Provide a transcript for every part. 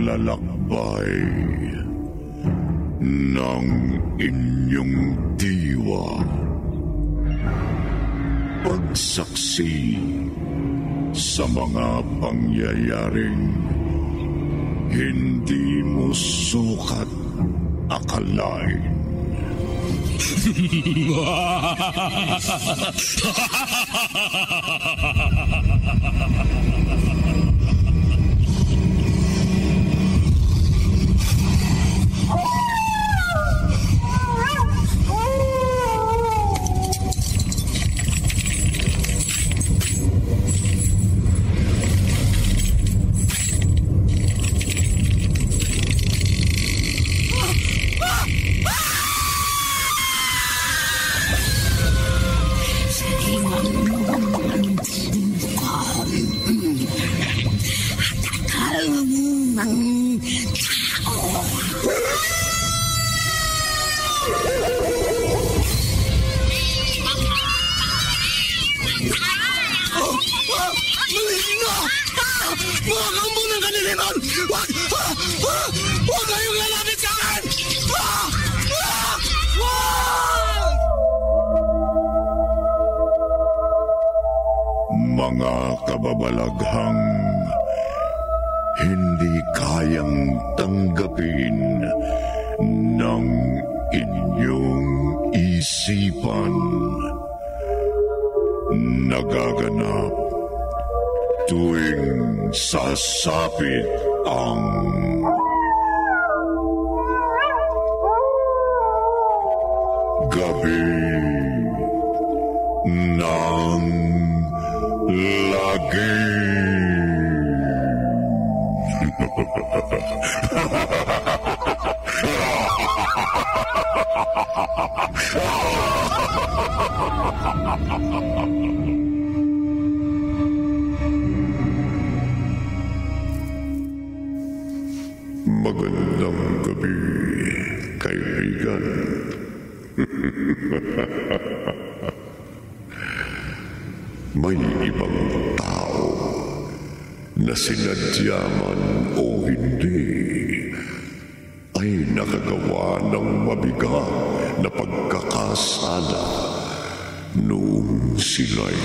paglalakbay ng inyong diwa. Pagsaksi sa mga pangyayaring hindi mo sukat akalain. Mga kambong ng kaniliman! Huwag kayong lalapit sa akin! Mga kababalaghang hindi kayang tanggapin ng inyong isipan, nagaganap tuwing sasapit ang gabi ng lagim. Magandang gabi, kaibigan. May ibang tao na sinadya man o hindi ay nakagawa ng mabigat na pagkakasala noong sila'y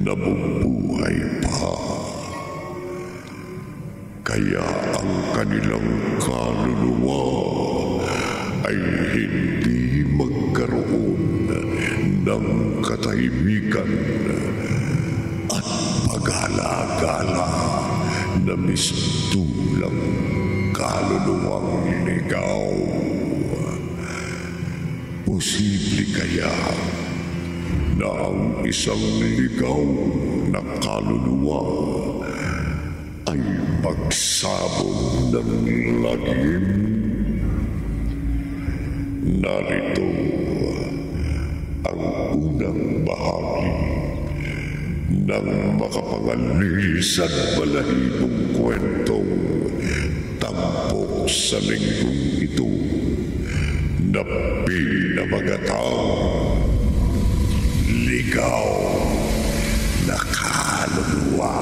nabubuhay pa. Kaya ang kanilang kaluluwa ay hindi magkaroon ng katahimikan at paghala-gala na mistulang kaluluwang ligaw. Posible kaya na ang isang ligaw na kaluluwa ay pagsabog ng lagim? Narito ang unang bahagi ng makapangalis at balahibong kwentong tampok sa linggong ito na pinamagatang Ligaw na Kaluluwa.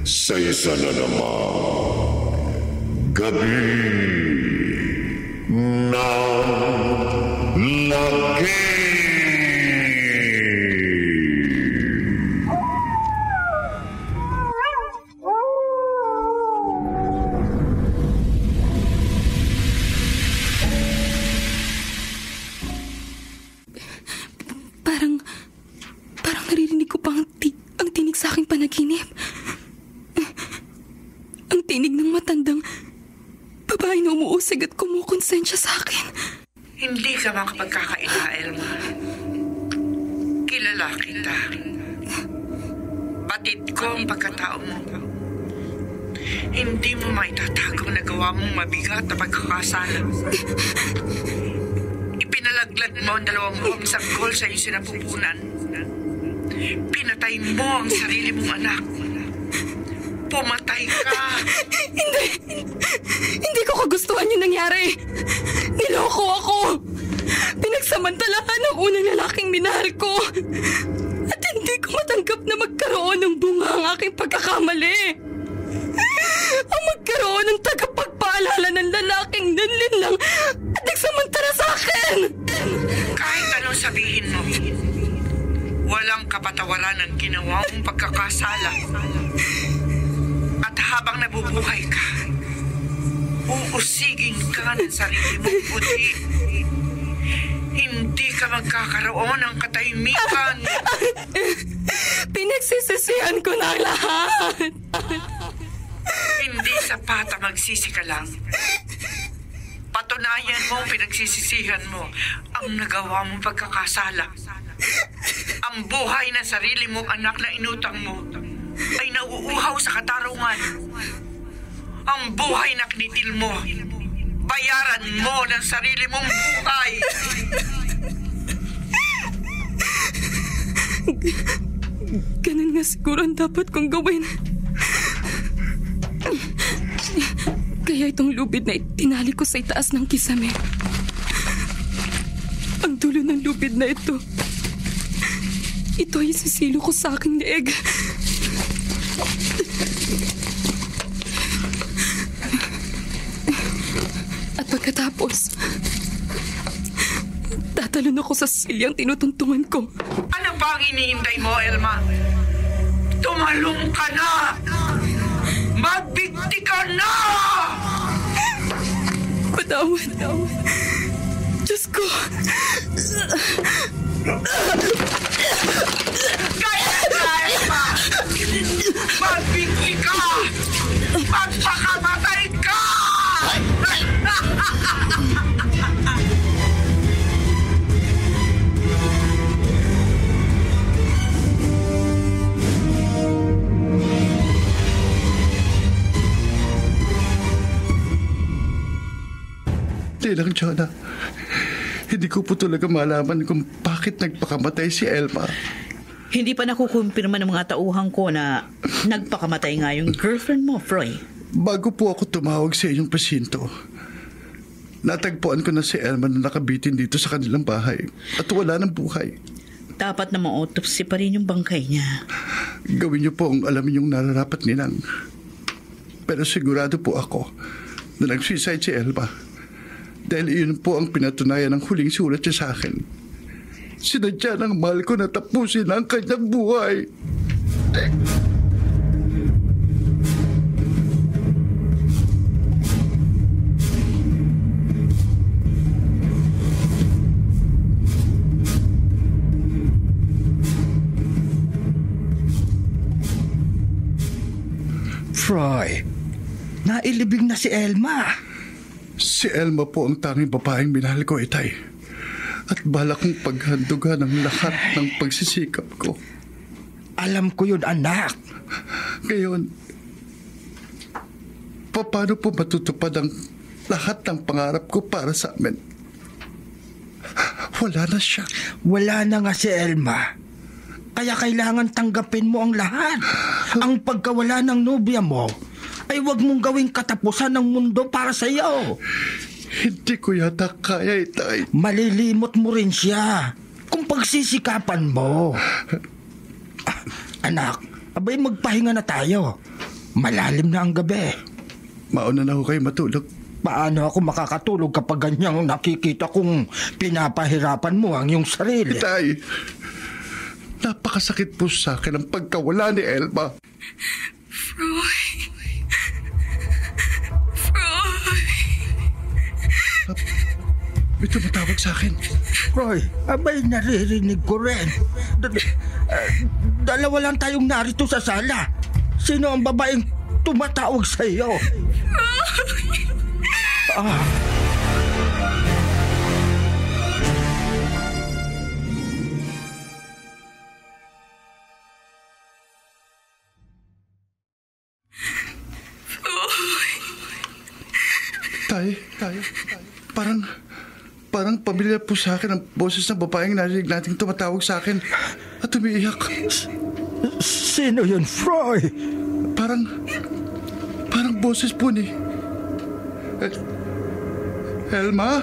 Sa isa na namang gabi ng lagim. Parang naririnig ko pa ang tinig sa aking panaginip. Ang tinig ng matandang babae na umuusig at kumukonsensya sa akin. Hindi ka makapagkakaila, Elma. Kilala kita. Batid ko ang pagkatao mo. Hindi mo maitatago na gawa mong mabigat na pagkakasala. Ipinalaglag mo ang 2 buwang sanggol sa iyong sinapupunan. Pinatay mo ang sarili mong anak. Pumatay ka. Hindi ko kagustuhan yung nangyari. Niloko ako. Pinagsamantalahan ng unang lalaking minahal ko. At hindi ko matanggap na magkaroon ng bunga ang aking pagkakamali. ang magkaroon ng tagapagpaalala ng lalaking nanlinlang at nagsamantala sa akin. Kahit anong sabihin mo, walang kapatawaran ang ginawa mong pagkakasala. At habang nabubuhay ka, uusigin ka ng sarili mong buti. Hindi ka magkakaroon ng katahimikan. Pinagsisisihan ko na ang lahat. Hindi sapat ang magsisi ka lang. Patunayan mo, pinagsisisihan mo ang nagawa mong pagkakasala. Ang buhay ng sarili mong anak na inutang mo ay nauuhaw sa katarungan. Ang buhay na kinitil mo, bayaran mo ng sarili mong buhay. Ganun nga siguro ang dapat kong gawin. Kaya itong lubid na itinali ko sa itaas ng kisame. Ang dulo ng lubid na ito ay isisilo ko sa aking leeg. At pagkatapos, tatalon ako sa silyang tinutuntungan ko. Ano ba ang iniintay mo, Elma? Tumalong ka na! Magbigti ka na! Patawad. Diyos ko. Kaya na, Elma! Magbigti ka! Magpakamatay ka! Tinang Jonah, hindi ko po talaga malaman kung bakit nagpakamatay si Elma. Hindi pa nakukumpirma ng mga tauhan ko na nagpakamatay nga yung girlfriend mo, Froy. Bago po ako tumawag sa inyong pasyento, natagpuan ko na si Elma na nakabitin dito sa kanilang bahay at wala ng buhay. Dapat na ma-autopsy pa rin yung bangkay niya. Gawin niyo po ang alam ninyong nararapat, Ninang. Pero sigurado po ako na nag-suicide si Elma. Dahil iyon po ang pinatunayan ng huling sulat niya sa akin. Sinadya ng mahal ko na tapusin ang kanyang buhay. Froy, nailibing na si Elma. Si Elma po ang tanging babaeng minahal ko, Itay. At balak kong paghandugan ang lahat ng pagsisikap ko. Alam ko yun, anak. Ngayon, paano po matutupad ang lahat ng pangarap ko para sa amin? Wala na siya. Wala na nga si Elma. Kaya kailangan tanggapin mo ang lahat. Ang pagkawala ng nobya mo ay huwag mong gawing katapusan ng mundo para sa iyo. Hindi ko yata kaya, Itay. Malilimot mo rin siya kung pagsisikapan mo. Anak, abay magpahinga na tayo. Malalim na ang gabi. Mauna na ako kayo matulog. Paano ako makakatulog kapag ganyang nakikita kong pinapahirapan mo ang iyong sarili? Itay, napakasakit po sa akin ang pagkawala ni Elma. Froy. May tumatawag sa akin. Roy, abay naririnig ko rin. Dalawa lang tayong narito sa sala. Sino ang babaeng tumatawag sa iyo? Tay, parang pamilyar po sa akin ang boses ng babaeng narinig nating tumatawag sa akin at umiiyak. Sino yun, Froy? Parang boses po ni Elma?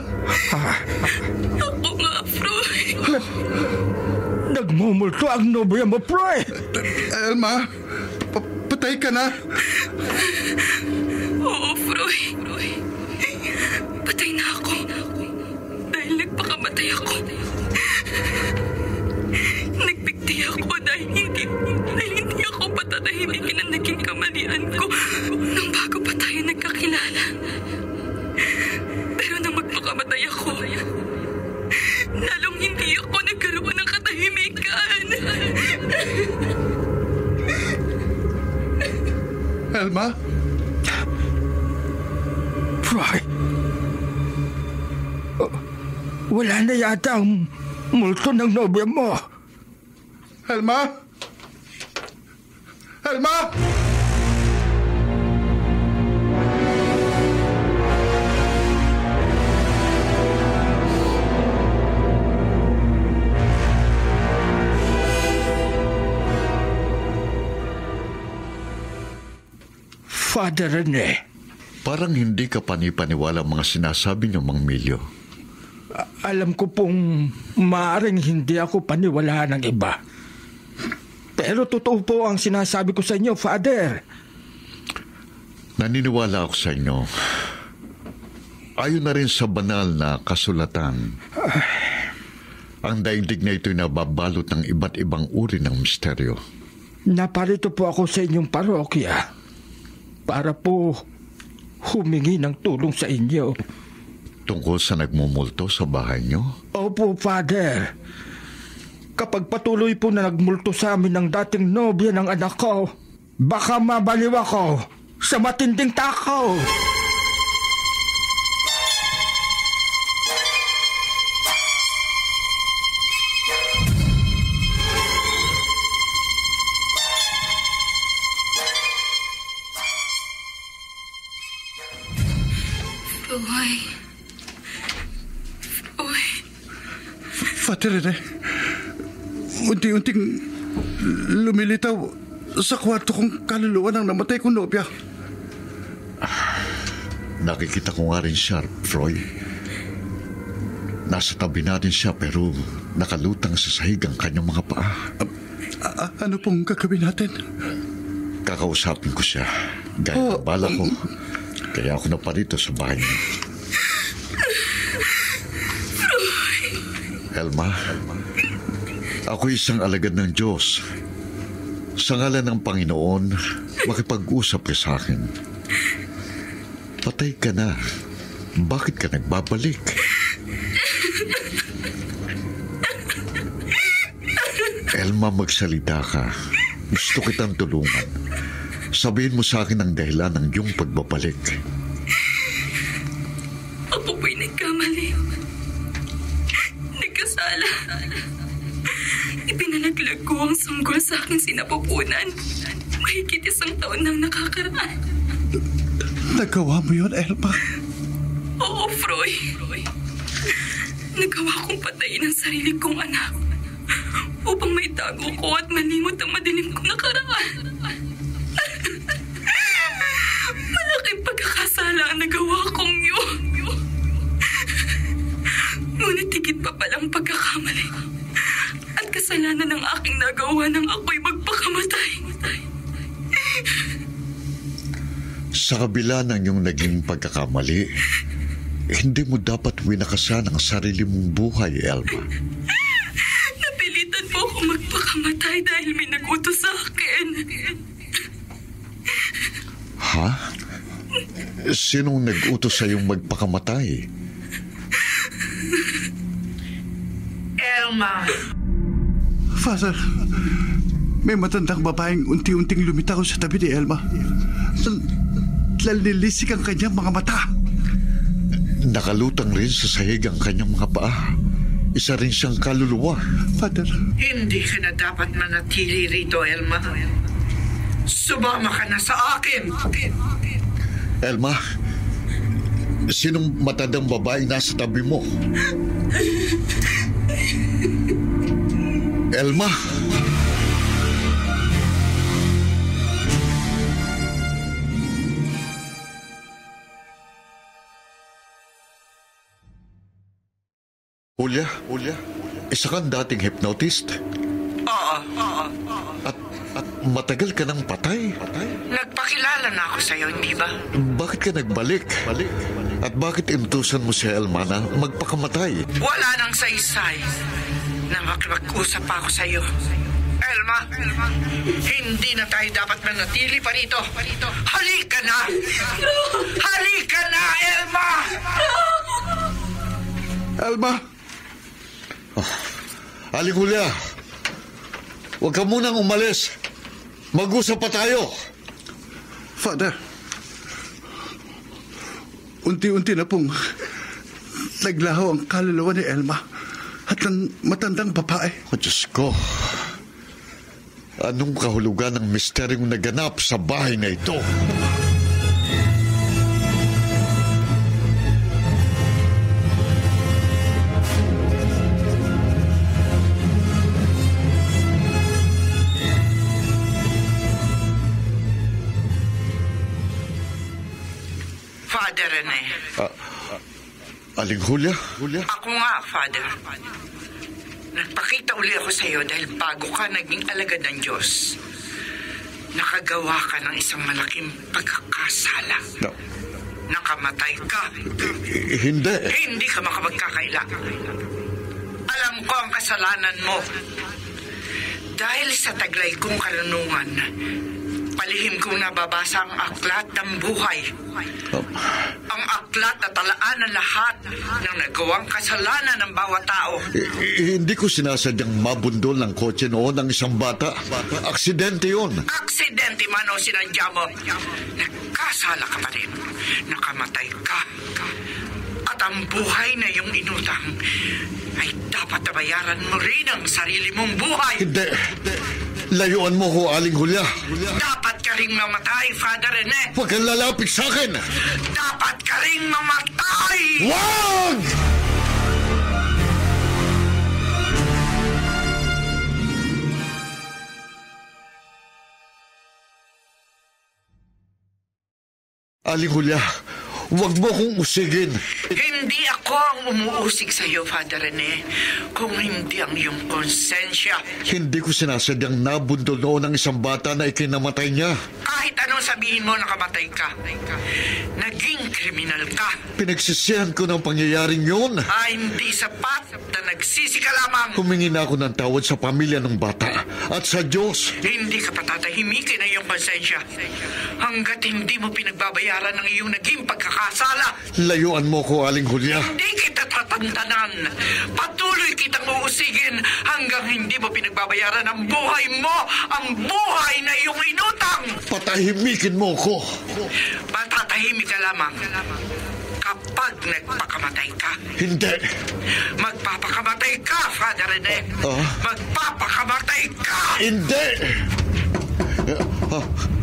Ako nga, Froy. Nagmumulto ang nobya mo, Froy. Elma, patay ka na. nagpakamatay ako. Nagbigti ako dahil hindi ako patatahimikin ang naging kamalian ko nung bago pa tayo nagkakilala. Pero nang magpakamatay ako, lalong hindi ako nagkaroon ng katahimikan. Elma? Froy, wala na yata ang multo ng nobya mo. Elma? Elma? Father Rene, Parang hindi ka panipaniwala ang mga sinasabi niyo, Mang Milyo. alam ko pong maaaring hindi ako paniwalaan ng iba. Pero totoo po ang sinasabi ko sa inyo, Father. Naniniwala ako sa inyo. Ayon na rin sa banal na kasulatan, ang daigdig na ito'y nababalot ng iba't ibang uri ng misteryo. Naparito po ako sa inyong parokya para po humingi ng tulong sa inyo. Tungkol sa nagmumulto sa bahay niyo? Opo, Father. Kapag patuloy po na nagmulto sa amin ng dating nobya ng anak ko, baka mabaliw ako sa matinding takaw. Father Rene, unti-unting lumilitaw sa kwarto kong kaluluwa ng namatay kong nobya. Nakikita ko nga rin siya, Froy. Nasa tabi natin siya pero nakalutang sa sahig ang kanyang mga paa. Ano pong gagawin natin? Kakausapin ko siya. Gaya ng bala ko. Kaya ako na parito sa bahay niya. Elma, ako isang alagad ng Diyos. Sa ngalan ng Panginoon, makipag-usap ka sa akin. Patay ka na. Bakit ka nagbabalik? Elma, magsalita ka. Gusto kitang tulungan. Sabihin mo sa akin ang dahilan ng iyong pagbabalik. Ako po'y nagkamali. Nagkasala. Ipinalaglag ko ang sanggol sa aking sinapupunan. Mahigit 1 taon nang nakakaraan. Nagawa mo yun, Elma? Oo, Froy. Nagawa kong patayin ang sarili kong anak upang maitago ko at malimot ang madilim kong nakaraan. Malaking pagkakasala ang nagawa kong yun. Ngunit higit pa palang pagkakamali at kasalanan ng aking nagawa nang ako'y magpakamatay. Sa kabila ng iyong naging pagkakamali, hindi mo dapat winakasan ang sarili mong buhay, Elma. Napilitan mo ako magpakamatay dahil may nagutos sa akin. Ha? Sinong nag-utos sa iyong magpakamatay? Elma, Father, may matandang babaeng unti-unting lumitaw sa tabi ni Elma. Lalilisik ang kanyang mga mata. Nakalutang rin sa sahig ang kanyang mga paa. Isa rin siyang kaluluwa. Father, hindi ka na dapat manatili rito, Elma. Sumama ka na sa akin. Elma, sinong matandang babaeng nasa tabi mo? Elma! Julia, isa kang dating hypnotist. Oo. At matagal ka nang patay. Nagpakilala na ako sa'yo, hindi ba? Bakit ka nagbalik? At bakit inutusan mo si Elma na magpakamatay? Wala nang saysay na makipag-usap pa ako sa iyo. Elma, hindi na tayo dapat manatili pa rito. Halika na! Halika na, Elma! Elma! Aling Julia, huwag ka munang umalis. Mag-usap pa tayo. Father, unti-unti na pong naglaho ang kaluluwa ni Elma at ng matandang babae. Oh, Diyos ko. Anong kahulugan ng misteryong naganap sa bahay na ito? Father Rene. Aling Julia? Ako nga, Father. Nagpakita uli ako sa iyo dahil bago ka naging alagad ng Diyos, nakagawa ka ng isang malaking pagkakasala. No. Nakamatay ka. Hindi. Hindi ka makapagkakaila. Alam ko ang kasalanan mo. Dahil sa taglay kong karunungan, palihim kong nababasa ang aklat ng buhay. Ang aklat na talaan ng lahat ng nagawang kasalanan ng bawat tao. Hindi ko sinasadyang mabundol ng kotse noon ng isang bata. Aksidente yun. Aksidente man o sinadya mo, nagkasala ka pa rin. Nakamatay ka. At ang buhay na iyong inutang ay dapat nabayaran mo rin ang sarili mong buhay. Hindi. Layuan mo ko, Aling Julia. Dapat ka ring mamatay, Father Rene. Huwag kang lalapit sa akin. Dapat ka ring mamatay! Wag! Aling Julia, huwag mo kong usigin. Hindi ako ang umuusig sa iyo, Father Rene, kung hindi ang iyong konsensya. Hindi ko sinasadyang nabundol noon ng isang bata na ikinamatay niya. Kahit anong sabihin mo, nakamatay ka. Naging kriminal ka. Pinagsisihan ko ng pangyayaring yun. Hindi sapat na nagsisi ka lamang. Humingi na ako ng tawad sa pamilya ng bata at sa Diyos. Hindi ka patatahimikin ang iyong konsensya hanggat hindi mo pinagbabayaran ang iyong naging pagkakasala. Layuan mo ko, Aling Julia. Hindi kita tatantanan. Patuloy kitang uusigin hanggang hindi mo pinagbabayaran ang buhay mo, ang buhay na iyong inutang. Patahimikin mo ko. Matatahimik ka lamang kapag nagpakamatay ka. Hindi. Magpapakamatay ka, Father Rene. Magpapakamatay ka. Hindi.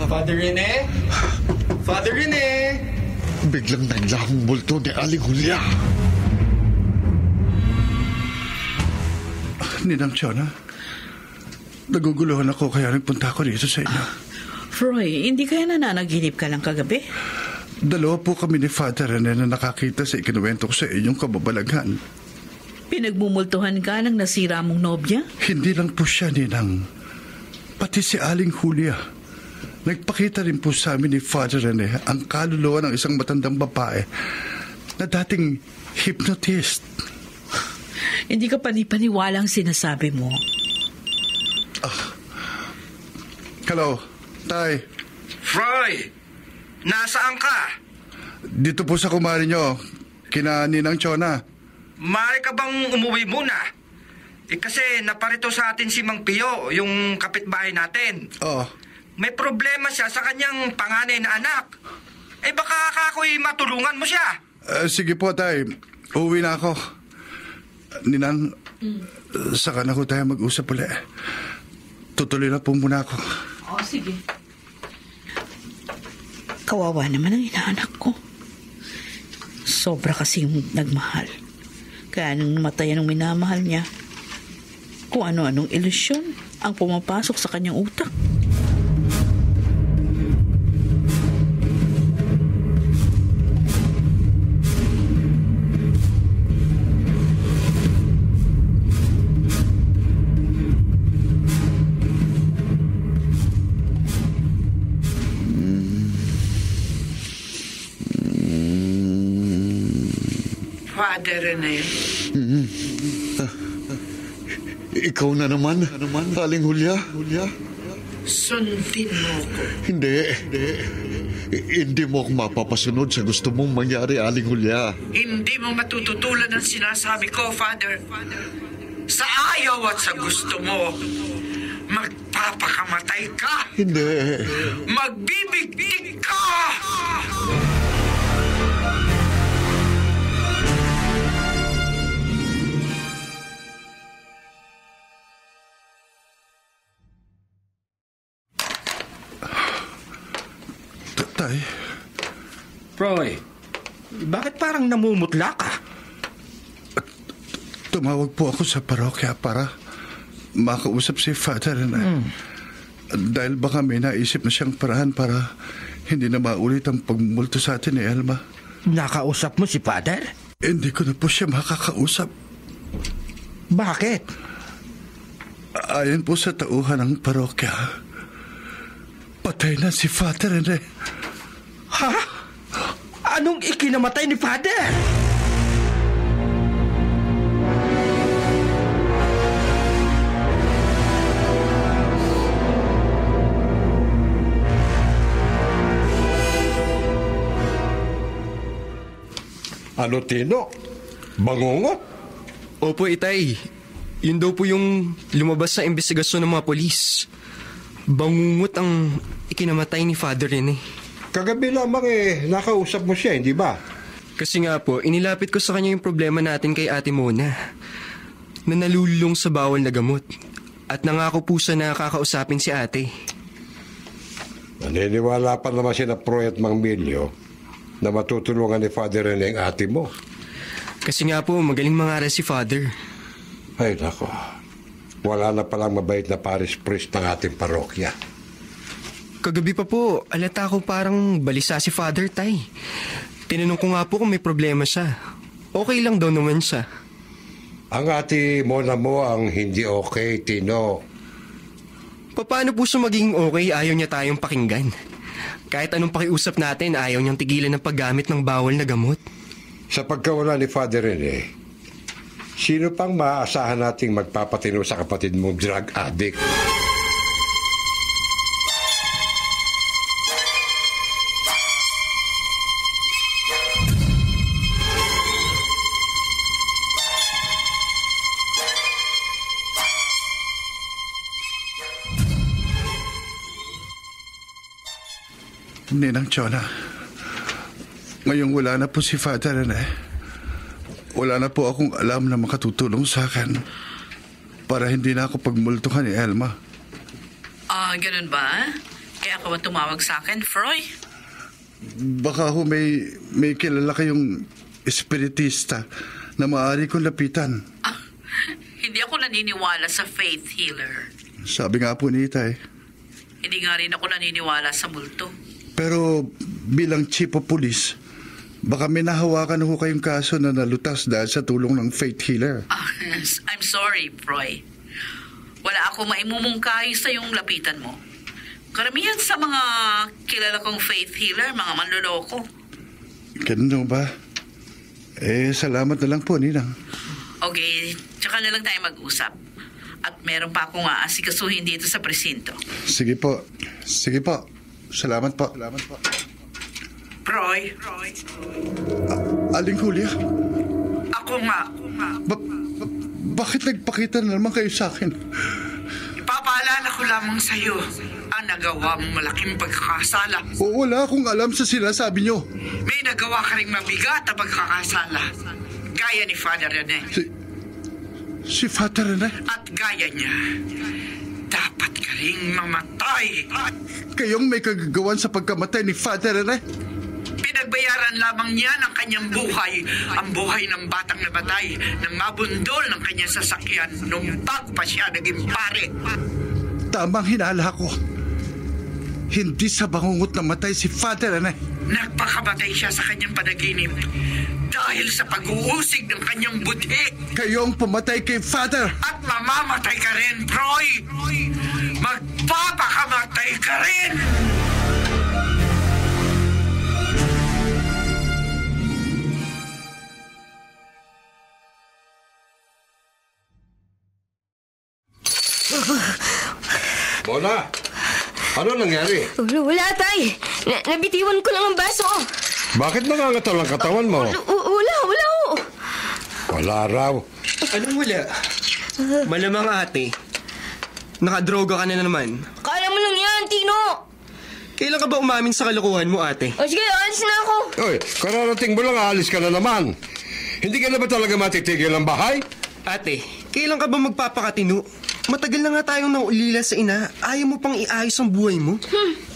Father Rene? Father Rene? Biglang naglahong multo ni Aling Julia. Ninang Chona, naguguluhan ako kaya nagpunta ako dito sa inyo. Froy, hindi kaya nananaginip ka lang kagabi? Dalawa po kami ni Father Rene na nakakita sa ikinuwento ko sa inyong kababalaghan. Pinagmumultuhan ka ng nasira mong nobya? Hindi lang po siya, Ninang. Pati si Aling Julia. Nagpakita rin po sa amin ni Father Rene ang kaluluwa ng isang matandang babae na dating hypnotist. Hindi ka panipaniwala ang sinasabi mo. Hello, Tay. Froy, nasaan ka? Dito po sa kumari nyo, kina Ninang Chona. Maaari ka bang umuwi muna? Kasi naparito sa atin si Mang Pio, yung kapitbahay natin. Oh, May problema siya sa kanyang panganay na anak. Baka ako'y matulungan mo siya. sige po, Tay. Uuwi na ako. Ninang, saka na ko tayo mag-usap ulit. Tutuloy na po muna ako. Sige. Kawawa naman ang inaanak ko. Sobra kasing nagmahal. Kaya nung namatayan ang minamahal niya, kung ano-anong ilusyon ang pumapasok sa kanyang utak. Father Rene. Ikaw na naman, Aling Hulya. Sundin mo ko. Hindi mo ako mapapasunod sa gusto mong mangyari, Aling Hulya. Hindi mo matututulan ang sinasabi ko, Father. Sa ayaw at sa gusto mo, magpapakamatay ka. Hindi. Magbibigtig ka! Tay, Roy, bakit parang namumutla ka? tumawag po ako sa parokya para makausap si Father Rene. Dahil baka may naisip na siyang parahan para hindi na maulit ang pagmumulto sa atin ni Elma. Nakausap mo si Father? Hindi ko na po siya makakausap. Bakit? Ayon po sa tauhan ng parokya, patay na si Father Rene. Ha? Anong ikinamatay ni Father? Ano, Tino? Bangungot? Opo, Itay. Yun daw po yung lumabas sa investigasyon ng mga polis. Bangungot ang ikinamatay ni Father Rene. Kagabi lamang nakausap mo siya, hindi ba? Kasi nga po, inilapit ko sa kanya yung problema natin kay Ate Mona na nalululong sa bawal na gamot. At nangako po siya na kakausapin si ate. Naniniwala pa naman si na Proy at Mang Milyo na matutulungan ni Father Rene ang ate mo. Kasi nga po, magaling mangaral si Father. Ay, nako. Wala na palang mabait na parish priest ng ating parokya. Kagabi pa po, alata ko parang balisa si Father, Tay. Tinanong ko nga po kung may problema siya. Okay lang daw naman siya. Ang ate Mona mo ang hindi okay, Tino. Paano po siya maging okay? Ayaw niya tayong pakinggan. Kahit anong pakiusap natin, ayaw niyang tigilan ng paggamit ng bawal na gamot. Sa pagkawala ni Father Rene, sino pang maaasahan nating magpapatino sa kapatid mong drug addict? Ninang Chona, ngayong wala na po si Father Rene, wala na po akong alam na makatutulong sa akin para hindi na ako pagmultuhan ni Elma. Ganun ba? Kaya ka ba tumawag sa akin, Froy? Baka ho may kilala kayong espiritista na maaari kong lapitan. Hindi ako naniniwala sa faith healer. Sabi nga po ni Itay. Hindi nga rin ako naniniwala sa multo. Pero bilang chief of police, baka may nahawakan ho kayong kaso na nalutas dahil sa tulong ng faith healer. I'm sorry, Froy. Wala akong maimumungkahi sa yung lapitan mo. Karamihan sa mga kilala kong faith healer, mga manloloko. Ganun ba? Salamat na lang po, Ninang. Okay, tsaka na lang tayo mag-usap. At meron pa akong aasikasuhin dito sa presinto. Sige po. Salamat po. Roy. Aling Julia? Ako nga. Bakit nagpakita na naman kayo sa akin? Ipapaalala ko lamang sa'yo ang nagawa mong malaking pagkakasala. Wala akong alam sa sinasabi nyo. May nagawa ka ring mabigat na pagkakasala. Gaya ni Father Rene. Si Father Rene? At gaya niya, dapat ka ring mamatay. Kayong may kagagawan sa pagkamatay ni Father Rene? Pinagbayaran lamang niya ng kanyang buhay, ang buhay ng batang namatay, nang mabundol ng kanyang sasakyan nung bago pa siya naging pare. Tamang hinala ko. Hindi sa bangungot namatay si Father Rene. Nagpakamatay siya sa kanyang panaginip dahil sa pag-uusig ng kanyang budhi. Kayong pumatay kay Father. At mamamatay ka rin, Troy! Magpapakamatay ka rin! Mona, ano nangyari? Wala, tay. Nabitiwan ko lang ang baso. Bakit nangangatal ang katawan mo? Wala. Wala raw. Anong wala? Malamang ate. Nakadroga ka na naman. Kala mo lang yan, Tino. Kailan ka ba umamin sa kalokohan mo, ate? O sige, alis na ako. Oy, kararating mo lang, aalis ka na naman. Hindi ka na ba talaga matitigil ang bahay? Ate, kailan ka ba magpapakatino? Matagal na nga tayong naulila sa ina. Ayaw mo pang iayos ang buhay mo?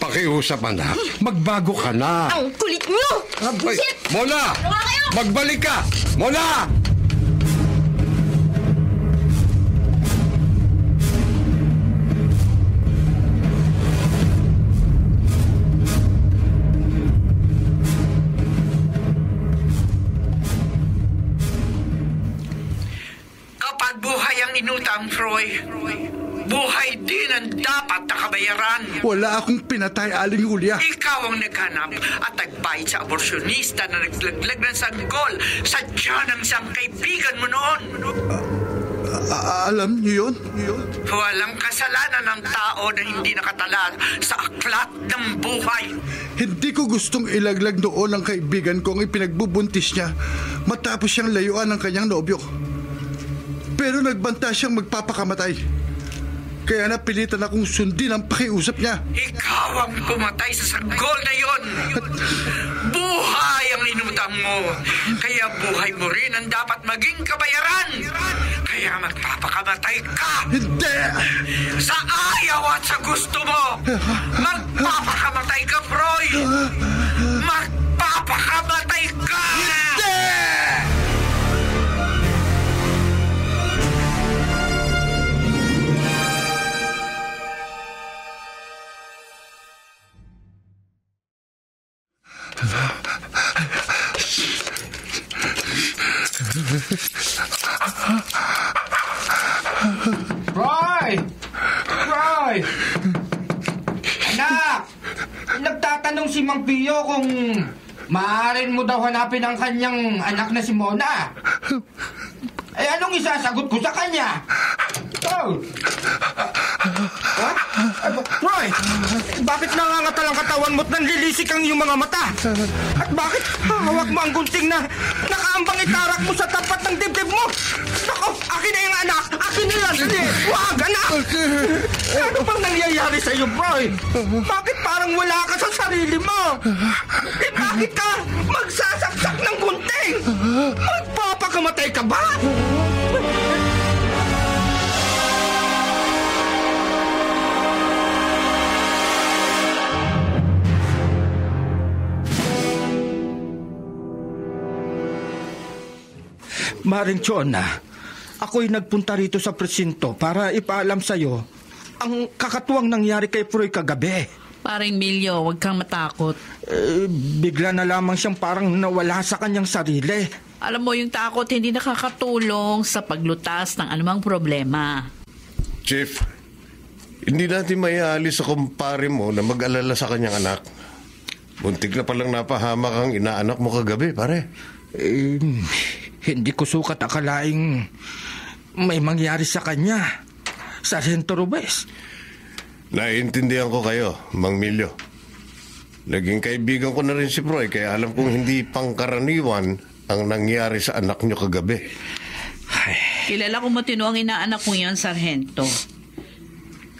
Pakiusap, anak. Magbago ka na. Ang kulit nyo! Oy, Mona! Magbalik ka! Mona! Kapag buhay ang inutang, Froy, buhay din ang dapat nakabayaran. Wala akong pinatay, Aling Julia. Ikaw ang naghanap at nagbayad sa aborsyonista na naglaglag ng sanggol sa tiyan ng isang kaibigan mo noon. Alam niyo yun? Walang kasalanan ng tao na hindi nakatala sa aklat ng buhay. Hindi ko gustong ilaglag noon ang kaibigan ko ang ipinagbubuntis niya matapos siyang layuan ng kanyang nobyo. Pero nagbanta siyang magpapakamatay. Kaya napilitan akong sundin ang pakiusap niya. Ikaw ang pumatay sa sanggol na yon. Buhay ang inutang mo. Kaya buhay mo rin ang dapat maging kabayaran. Kaya magpapakamatay ka. Hindi! Sa ayaw at sa gusto mo. Magpapakamatay ka, Froy. Magpapakamatay ka. Hindi! Roy! Anak! Nagtatanong si Mang Pio kung maaaring mo daw hanapin ang kanyang anak na si Mona. Eh, anong isasagot ko sa kanya? Oh! Roy! Bakit nangangatal ang katawan mo't nanlilisik ang iyong mga mata? At bakit hawak mo ang gunting na nakaambang itarak mo sa tapat ng dibdib mo? Nako, akin na yung anak! Akin na yan! Hindi! Huwag, anak! Ano bang nangyayari sa iyo, Roy? Bakit parang wala ka sa sarili mo? Eh, bakit ka magsasaksak ng gunting? Magpapakamatay ka ba? Maring Chona, ako'y nagpunta rito sa presinto para ipaalam sa'yo ang kakatuwang nangyari kay Froy kagabi. Paring Milyo, huwag kang matakot. Bigla na lamang siyang parang nawala sa kanyang sarili. Alam mo, yung takot hindi nakakatulong sa paglutas ng anumang problema. Chief, hindi natin maialis sa kumpare mo na mag-alala sa kanyang anak. Buntik na palang napahamak ang inaanak mo kagabi, pare. Hindi ko sukat akalaing may mangyari sa kanya, Sargento Rubes. Naiintindihan ko kayo, Mang Milyo. Naging kaibigan ko na rin si Froy, kaya alam kong hindi pangkaraniwan ang nangyari sa anak niyo kagabi. Kilala ko matino ang inaanak mo yan, Sargento.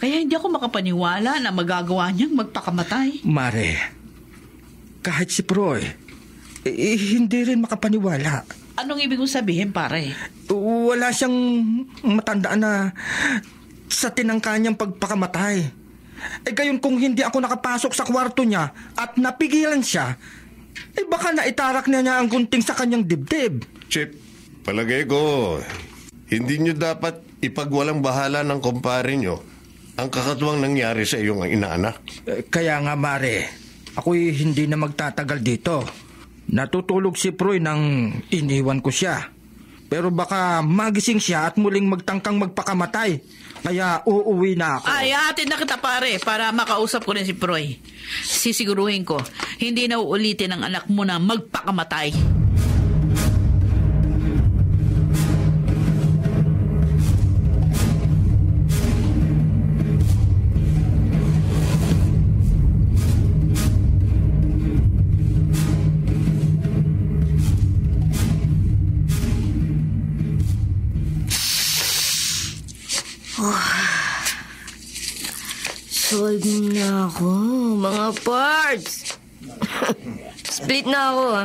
Kaya hindi ako makapaniwala na magagawa niyang magpakamatay. Mare, kahit si Froy, hindi rin makapaniwala. Anong ibig kong sabihin, pare? Wala siyang matandaan na sa tinangka niyang pagpakamatay. Gayon kung hindi ako nakapasok sa kwarto niya at napigilan siya, baka naitarak niya ang gunting sa kanyang dibdib. Chip, palagay ko, hindi niyo dapat ipagwalang bahala ng kumpare niyo ang kakatuwang nangyari sa iyong inaanak. Kaya nga, Mare, ako'y hindi na magtatagal dito. Natutulog si Froy nang iniwan ko siya. Pero baka magising siya at muling magtangkang magpakamatay. Kaya uuwi na ako. Ay, atin na kita, pare, para makausap ko rin si Froy. Sisiguruhin ko, hindi na uulitin ang anak mo na magpakamatay. Solve na ako, mga parts. Split na ako, ha?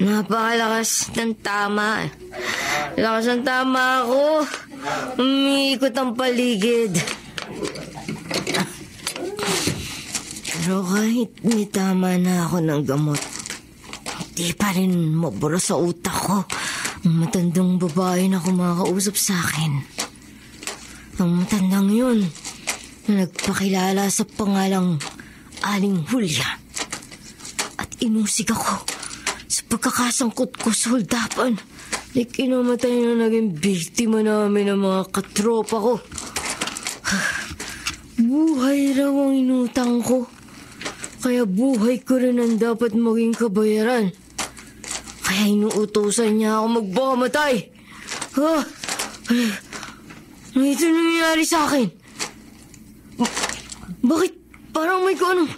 Napakalakas ng tama. Lakas ng tama ako. Umiikot ang paligid. Pero kahit may tama na ako ng gamot, hindi pa rin mabura sa utak ko ang matandang babae na kumakausap sa akin. Ang matandang yun na nagpakilala sa pangalang Aling Julia. At inusig ako sa pagkakasangkot ko sa huldapan. Kinamatay na naging biktima namin ng mga katropa ko. Buhay raw ang inutang ko. Kaya buhay ko rin ang dapat maging kabayaran. Kaya inuutosan niya ako magpakamatay. Ano ito nangyayari sa akin? Bakit parang may anong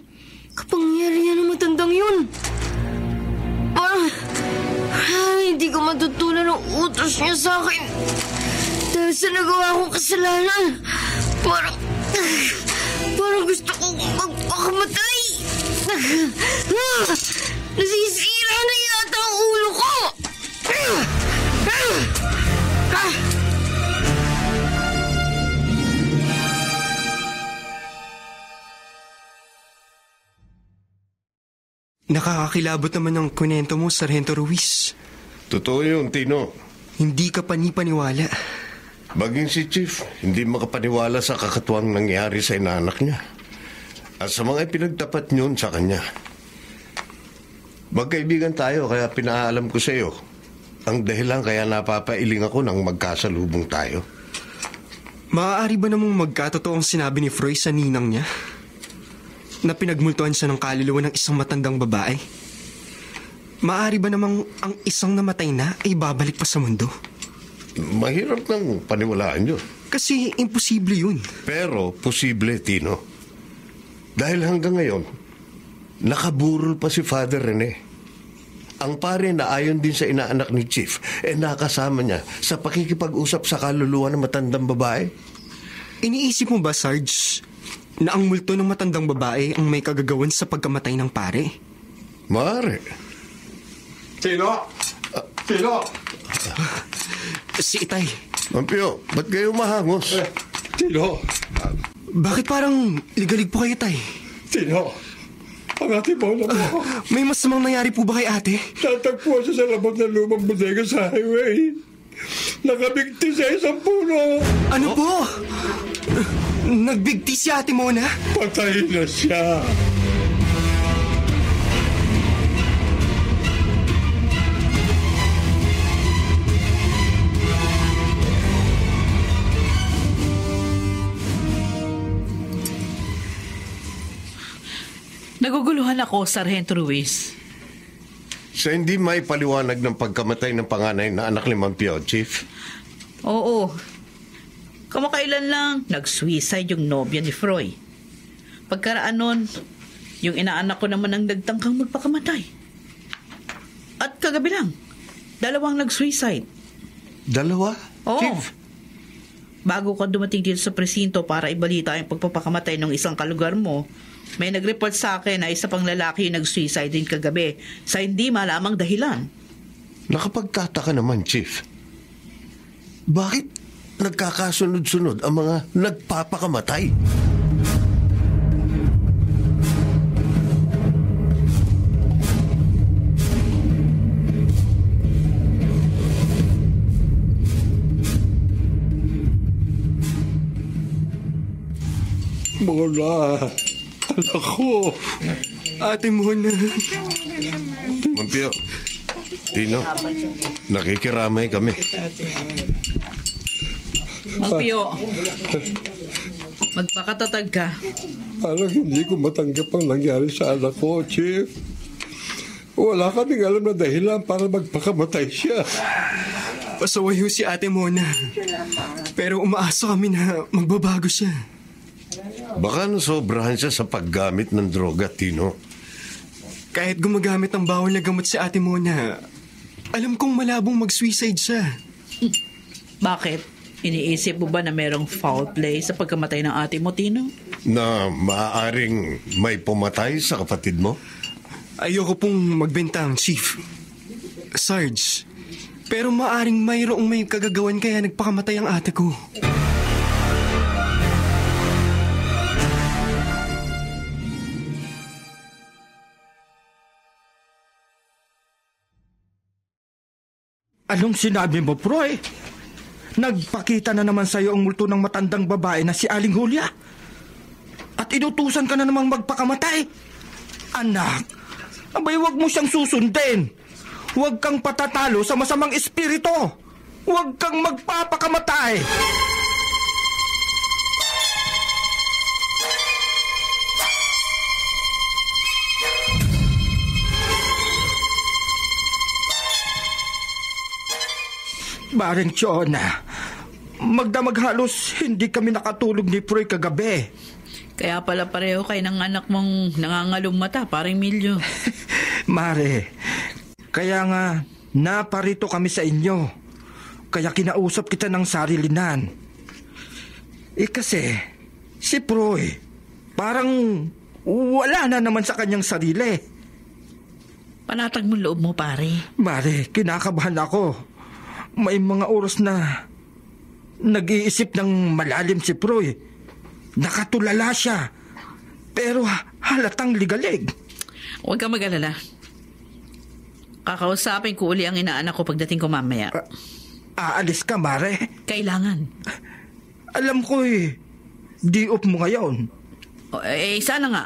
kapangyarihan ng matandang yun? Parang hindi ko matutunan ang utos niya sa akin. Dahil sa nagawa kong kasalanan. Parang gusto kong magpakamatay. Nasisira na yata ang ulo ko. Nakakakilabot naman ang kwento mo, Sargento Ruiz. Totoo yun, Tino. Hindi ka panipaniwala. Maging si Chief, hindi makapaniwala sa kakatuwang nangyari sa inaanak niya. At sa mga ipinagtapat niyon sa kanya. Magkaibigan tayo, kaya pinaalam ko sa iyo. Ang dahilan kaya napapailing ako nang magkasalubong tayo. Maaari ba namang magkatotoo ang sinabi ni Froy sa ninang niya? Na pinagmultuhan siya ng kaluluwa ng isang matandang babae? Maaari ba namang ang isang namatay na ay babalik pa sa mundo? Mahirap nang paniwalaan yun. Kasi imposible yun. Pero posible, Tino. Dahil hanggang ngayon, nakaburol pa si Father Rene. Ang pare na ayon din sa inaanak ni Chief, nakasama niya sa pakikipag-usap sa kaluluwa ng matandang babae. Iniisip mo ba, Sarge, na ang multo ng matandang babae ang may kagagawan sa pagkamatay ng pare? Maaari. Tino! Tino! Si Itay. Mampio, ba't kayo mahangos? Tino! Bakit parang ligalig po kayo, Tay? Tino! Ang ate mo na mo. May masamang nangyari po ba kay ate? Tatagpuan siya sa labag ng lumang bodega sa highway. Nakabigti sa isang puno. Ano po? Nagbigti si ate Mona? Patay na siya. Naguguluhan ako, Sargento Ruiz. Sa hindi may paliwanag ng pagkamatay ng panganay na anak ni Mampio, Chief? Oo. Kamakailan lang, nag-suicide yung nobya ni Froy. Pagkaraan nun, yung inaanak ko naman ang nagtangkang magpakamatay. At kagabi lang, 2 nag-suicide. 2? Oo. Chief? Bago ka dumating dito sa presinto para ibalita yung pagpapakamatay ng isang kalugar mo, may nag-report sa akin na isa pang lalaki yung nag-suicide din kagabi sa hindi malamang dahilan. Nakapagtataka naman, Chief. Bakit nagkakasunod-sunod ang mga nagpapakamatay? Mona, anak ko. Ate Mona. Mampio, Tino, nakikiramay kami. Mampio, magpakatatag ka. Parang hindi ko matanggap ang nangyari sa anak ko, Chief. Wala kaming alam na dahilan para magpakamatay siya. Pasaway ho si Ate Mona. Pero umaasa kami na magbabago siya. Baka nasobrahan siya sa paggamit ng droga, Tino. Kahit gumagamit ng bawal na gamot si Ate Mona, alam kong malabong mag-suicide siya. Bakit? Iniisip mo ba na merong foul play sa pagkamatay ng ate mo, Tino? Na maaaring may pumatay sa kapatid mo? Ayoko pong magbentang, Chief. Sarge, pero maaaring mayroong may kagagawan kaya nagpakamatay ang ate ko. Anong sinabi mo, Proy? Nagpakita na naman sa'yo ang multo ng matandang babae na si Aling Julia. At inutusan ka na namang magpakamatay. Anak, abay wag mo siyang susundin. Huwag kang patatalo sa masamang espiritu. Huwag kang magpapakamatay. Baring Chona, magdamag halos hindi kami nakatulog ni Proy kagabi. Kaya pala pareho kayo ng anak mong nangangalong mata, parang Milyo. Mare, kaya nga naparito kami sa inyo. Kaya kinausap kita ng sarilinan. Kasi si Proy parang wala na naman sa kanyang sarili. Panatag mo loob mo, pare. Mare, kinakabahan ako. May mga oras na nag-iisip ng malalim si Proy. Nakatulala siya. Pero halatang ligalig. Huwag kang mag-alala. Kakausapin ko uli ang inaanak ko pagdating ko mamaya. Aalis ka, Mare? Kailangan. Alam ko di-off mo ngayon. Sana nga.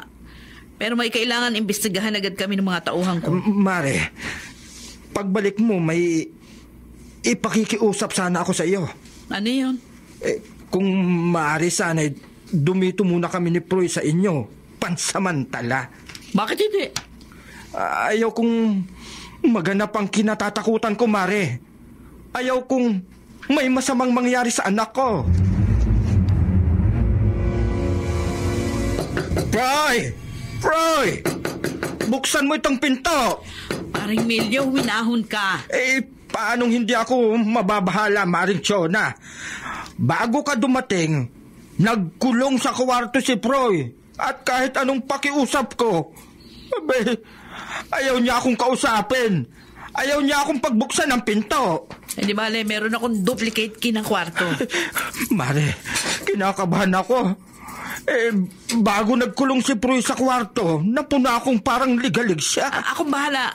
Pero may kailangan imbestigahan agad kami ng mga tauhan ko. Mare, pagbalik mo may ipakikiusap sana ako sa iyo. Ano yun? Kung maaari sana, dumito muna kami ni Proy sa inyo. Pansamantala. Bakit hindi? Ayaw kong maganap ang kinatatakutan ko, Mare. Ayaw kong may masamang mangyari sa anak ko. Proy! Proy! Buksan mo itong pinto! Paring Milyo, winahon ka. Paanong hindi ako mababahala, Maring Chona? Bago ka dumating, nagkulong sa kwarto si Proy. At kahit anong pakiusap ko, ayaw niya akong kausapin. Ayaw niya akong pagbuksan ng pinto. Di bale, meron akong duplicate key ng kwarto. Mare, kinakabahan ako. Bago nagkulong si Proy sa kwarto, napuna akong parang ligalig siya. Akong bahala.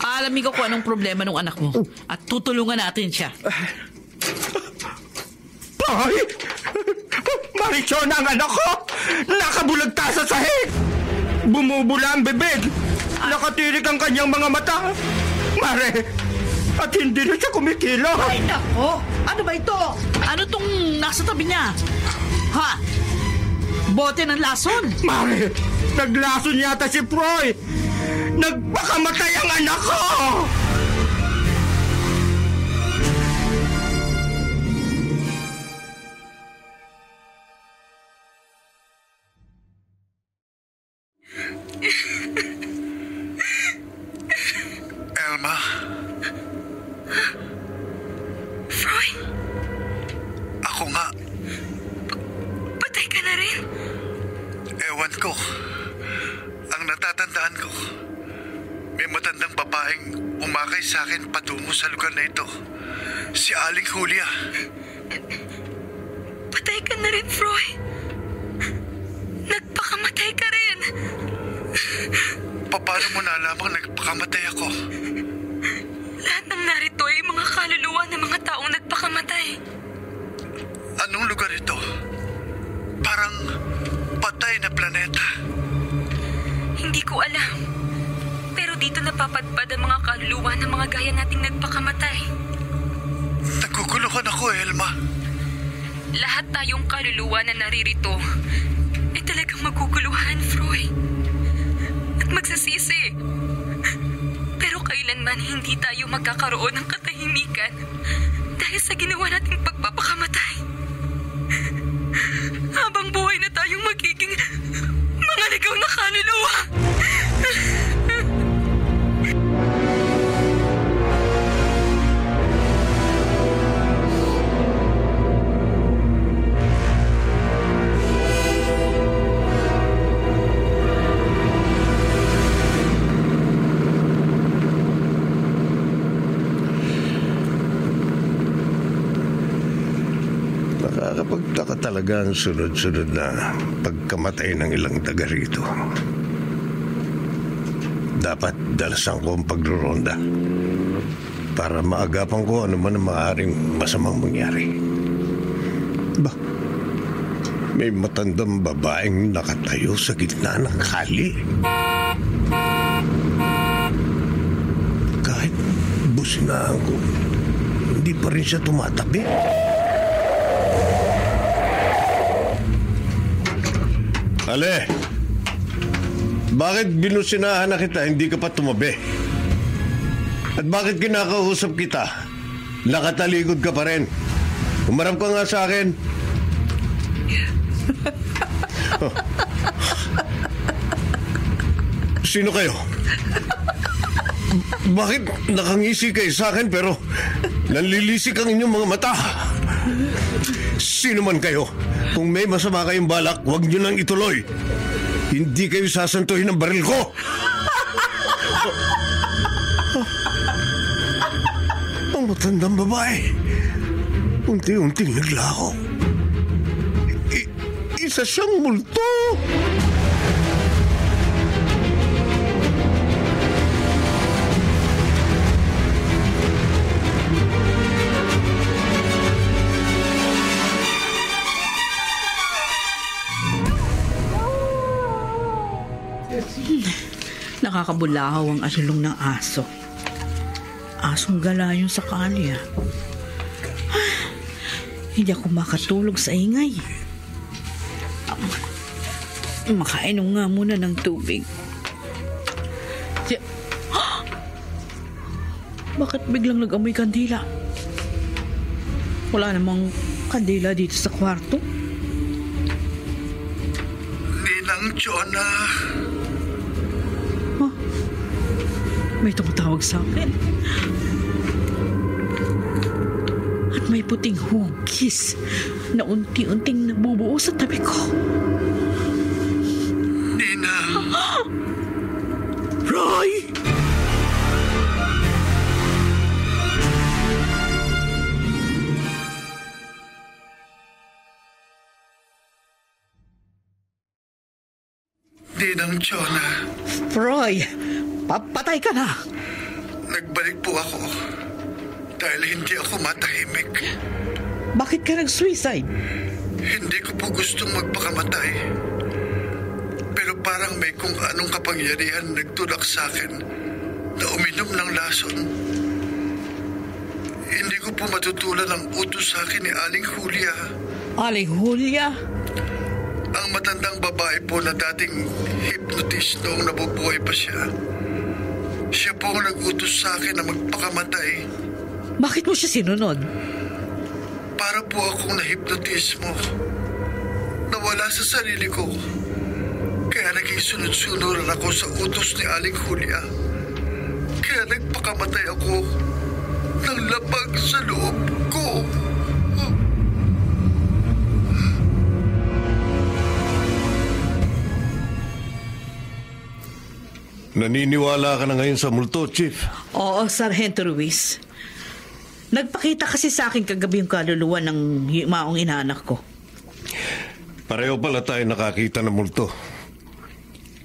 Aalamin ko kung anong problema ng anak mo. At tutulungan natin siya. Ay! Marichona ang anak ko! Nakabulagta sa sahig! Bumubula ang bibig! Nakatirik ang kanyang mga mata! Mare! At hindi na siya kumikilos! Ay, nako! Ano ba ito? Ano tong nasa tabi niya? Ha? Bote ng lason? Mare! Naglason yata si Proy! Nagpakamatay ang anak ko! Elma? Froy? Ako nga. Patay ka na rin? Ewan ko. Ang natatandaan ko, may matandang babaeng umakay sa akin patungo sa lugar na ito. Si Aling Julia. Patay ka na rin, Froy. Nagpakamatay ka rin. Paano mo nalamang nagpakamatay ako? Lahat ng narito ay mga kaluluwa ng mga taong nagpakamatay. Anong lugar ito? Parang patay na planeta. Hindi ko alam. Pero dito napapadpad ang mga kaluluwa ng mga gaya nating nagpakamatay. Naguguluhan ako, Elma. Lahat tayong kaluluwa na naririto ay talagang maguguluhan, Froy. At magsasisi. Pero kailanman hindi tayo magkakaroon ng katahimikan dahil sa ginawa nating pagpapakamatay. Habang buhay na tayong magiging mga ligaw na kaluluwa. Nakakapagtaka talaga ang sunod-sunod na pagkamatay ng ilang taga rito. Dapat dalasan ko ang pagruronda para maagapan ko ano man ang maaaring masamang mangyari. May matandang babaeng nakatayo sa gitna ng kali. Kahit businahan ko, hindi pa rin siya tumatabi. Ale, bakit binusinahan na kita, hindi ka pa tumabi? At bakit kinakausap kita? Nakatalikod ka pa rin. Umarap ka nga sa akin. Oh. Sino kayo? Bakit nakangisi kayo sa akin pero nanlilisik ang inyong mga mata? Sino man kayo? Kung may masama kayong balak, huwag nyo nang ituloy. Hindi kayo sasantuhin ng baril ko. Ang matandang babae, unti-unting naglaho. Isa siyang multo. Nakakabulahaw ang asulong ng aso. Asong gala yung sa kalya. Hindi ako makatulog sa ingay. Makainom nga muna ng tubig. Bakit biglang nag-amoy kandila? Wala namang kandila dito sa kwarto. Ninang Jonah. May tumatawag sa akin. At may puting hugis na unti-unting nabubuo sa tabi ko. Nina! Roy! Ninang Jonah. Roy! Papatay ka na! Nagbalik po ako dahil hindi ako matahimik. Bakit ka nag-suicide? Hindi ko po gustong magpakamatay. Pero parang may kung anong kapangyarihan nagtulak sa akin na uminom ng lason. Hindi ko po matutulan ang utos sa akin ni Aling Julia. Aling Julia? Ang matandang babae po na dating hypnotist noong nabubuhay pa siya. Siya po ang nag-utos sa akin na magpakamatay. Bakit mo siya sinunod? Para po akong na-hypnotismo. Nawala sa sarili ko. Kaya naging sunod-sunuran ako sa utos ni Aling Julia. Kaya nagpakamatay ako ng labag sa loob ko. Naniniwala ka na ngayon sa multo, Chief? Oo, Sargento Ruiz. Nagpakita kasi sa akin kagabi yung kaluluwa ng maong inaanak ko. Pareho pala tayo nakakita ng multo.